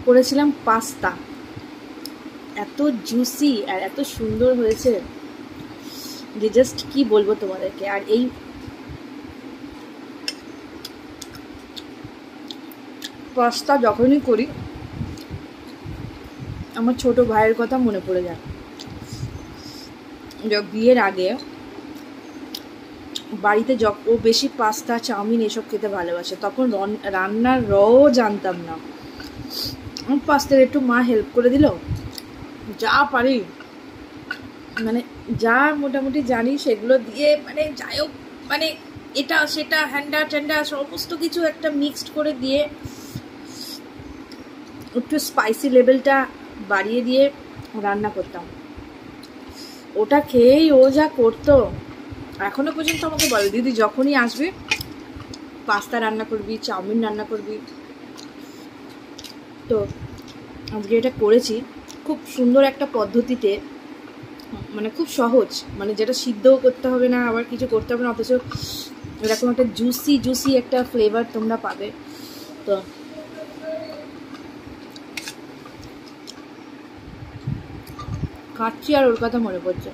করেছিলাম পাস্তা, এত জুসি আর এত সুন্দর হয়েছে যে জাস্ট কি বলবো তোমাদেরকে। আর এই পাস্তা যখনই করি আমার ছোট ভাইয়ের কথা মনে পড়ে যায়। বিয়ের আগে বাড়িতে ও বেশি পাস্তা চাউমিন এসব খেতে ভালোবাসে, তখন রান্নার জানতাম না। পাস্তার একটু মা হেল্প করে দিল, যা পারি মানে যা মোটামুটি জানি সেগুলো দিয়ে মানে যাই হোক মানে এটা সেটা হ্যান্ডা ট্যান্ডা সমস্ত কিছু একটা মিক্সড করে দিয়ে একটু স্পাইসি লেভেলটা বাড়িয়ে দিয়ে রান্না করতাম। ওটা খেয়েই ও যা করতো, এখনো পর্যন্ত আমাকে বলে দিদি যখনই আসবে পাস্তা রান্না করবি, চাউমিন রান্না করবি। তো আজকে এটা করেছি খুব সুন্দর একটা পদ্ধতিতে, মানে খুব সহজ, মানে যেটা সিদ্ধও করতে হবে না আবার কিছু করতে হবে না, অথচ এরকম একটা জুসি জুসি একটা ফ্লেভার তোমরা পাবে। তো খাচ্ছি আর ওর কথা মনে পড়ছে।